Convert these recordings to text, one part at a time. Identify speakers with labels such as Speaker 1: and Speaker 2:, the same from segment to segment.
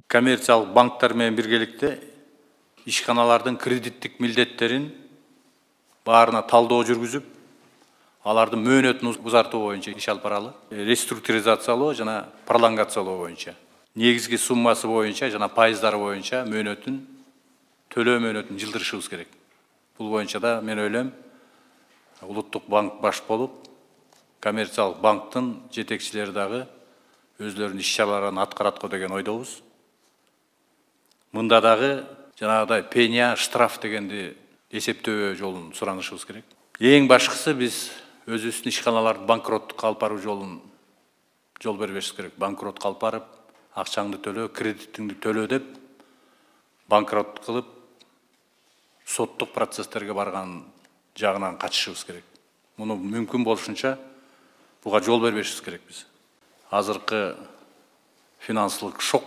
Speaker 1: Коммерциялык банктар менен биргеликте ишканалардын кредиттик милдеттерин баарына талдоо жүргүзүп, алардын мөөнөтүн узартуу боюнча иш алып баралы. Реструктуризациялоо жана пролонгациялоо боюнча. Негизги суммасы боюнча жана пайыздары боюнча мөөнөтүн төлөө мөөнөтүн жылдырышыбыз керек. Бул боюнча да мен ойлойм, Улуттук банк баш болуп, коммерциялык банктын жетекчилери дагы өзлөрүнүн иш-чараларын аткарат го деген ойдобуз. Мында дагы жанагыдай пеня, штраф дегенди эсептөө жолун суранышыбыз керек. Эң башкысы биз өзүбүздүн ишканаларды банкроттукка алып баруу жолун жол бербешибиз керек. Банкротко алып барып, акчаңды төлөө, кредитиңди төлөө деп банкрот кылып, соттук процесстерге барган жагынан качышыбыз керек. Муну мүмкүн болушунча буга жол бербешибиз керек биз. Азыркы финансылык шок,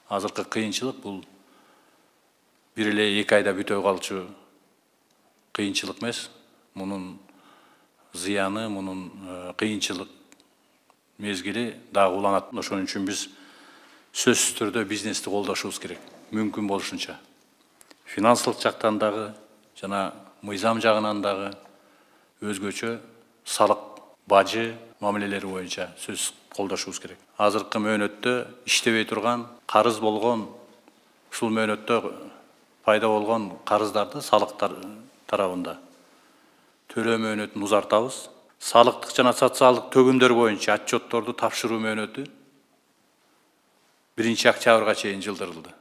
Speaker 1: азыркы кыйынчылык бул бир эле 2 айда бүтө калчу кыйынчылык эмес. Мунун зыяны, мунун кыйынчылык мезгили дагы уланат. Ошон үчүн биз сөзсүз түрдө бизнести колдошубуз керек. Мүмкүн болушунча. Финансылык жактан дагы жана мыйзам жагынан дагы өзгөчө салык, бажы мамилелери боюнча сөз колдошубуз керек. Азыркы мөөнөттө иштебей турган, карыз болгон, ушул мөөнөттө пайда болгон карыздарды салыктар тарабында төлөө мөөнөтүн узартабыз. Салыктык жана социалдык төгүмдөр боюнча отчетторду тапшыруу мөөнөтү 1-октябрга чейин жылдырылды.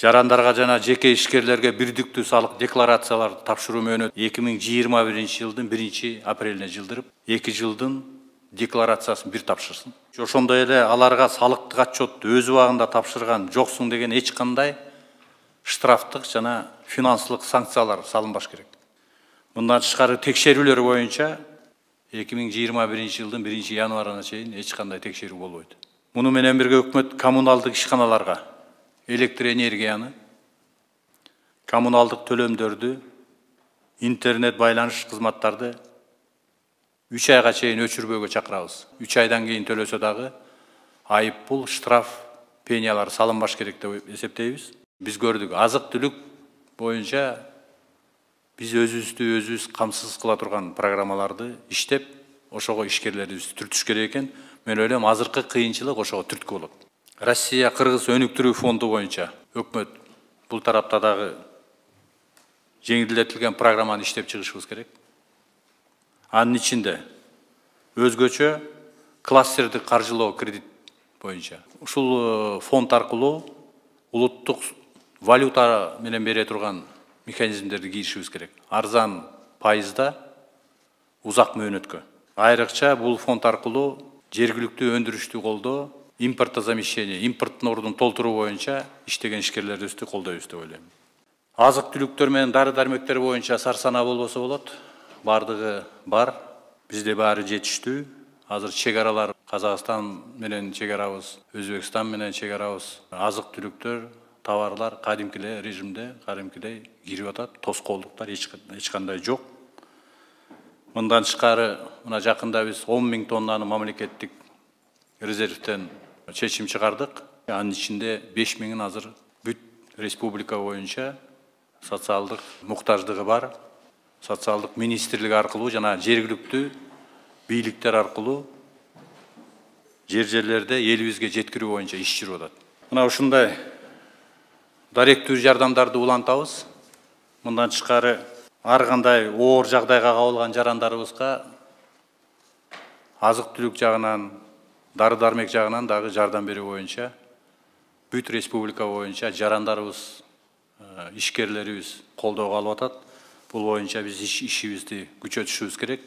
Speaker 1: Жарандарга жана жеке ишкерлерге бирдиктүү салык декларацияларды тапшыруу мөөнөтү 2021 жылдын 1-апрелине жылдырып, 2 жылдын декларациясын бир тапшырсын. Ошондой эле аларга салыктык отчетту өз убагында тапшырган жоксуң деген эч кандай штрафтык жана финансылык санкциялар салынбаш керек. Мындан тышкары текшерүүлөр боюнча 2021 жылдын 1-январына чейин эч кандай текшерүү болбойт. Муну менен бирге өкмөт коммуналдык ишканаларга электр энергияны, коммуналдык төлөмдөрдү, интернет байланыш кызматтарды 3 айга чейин өчүрбөөгө чакырабыз. 3 айдан кийин төлөсө дагы айып пул, штраф, пениялар салынбаш керек деп эсептейбиз. Биз көрдүк, азык-түлүк боюнча биз өзүбүз камсыз кыла турган программаларды иштеп, ошого ишкерлерибизди түртүш керек экен. Мен ойлойм, азыркы кыйынчылык ошого түрткү болот. Россия-Кыргыз өнүктүрүү фонду боюнча өкмөт бул тарапта дагы жеңилдетилген программаны иштеп чыгышыбыз керек. Анын ичинде өзгөчө кластердик каржылоо кредит боюнча. Ушул фонд аркылуу улуттук валюта менен бере турган механизмдерди кийишибиз керек. Арзан пайызда, узак мөөнөткө. Айрыкча бул фонд аркылуу жергиликтүү өндүрүштү колдоо, импортозамещение, импорттун ордун толтуруу боюнча иштеген ишкерлерибизди колдойбуз деп ойлойм. Азык-түлүктөр менен дары-дармектер боюнча сарсанаа болбосо болот. Бардыгы бар. Бизде баары жетиштүү. Азыр чек аралар Казакстан менен чек арабыз, Өзбекстан менен чек арабыз. Азык-түлүктөр, товарлар кадимкилей режимде, кадимкидей кирип атат. Тоскоолдуктар эч кандай жок. Мындан тышкары, мына жакында биз 10.000 тоннаны мамлекеттик резервтен чечим чыгардык. Анын ичинде 5.000 азыр бүт республика боюнча социалдык муктаждыгы бар. Социалдык министрлик аркылуу жана жергиликтүү бийликтер аркылуу жерлерде элибизге жеткирүү боюнча иш жүрүп атат. Мына ушундай даректүү жардамдарды улантабыз. Мындан тышкары ар кандай оор жагдайга кабылган жарандарыбызга азык-түлүк жагынан, дары-дармек жагынан дагы жардам берүү боюнча бүт республика боюнча жарандарыбыз, ишкерлерибиз колдоого алып атат. Бул боюнча биз ишибизди күчөтүшүбүз керек.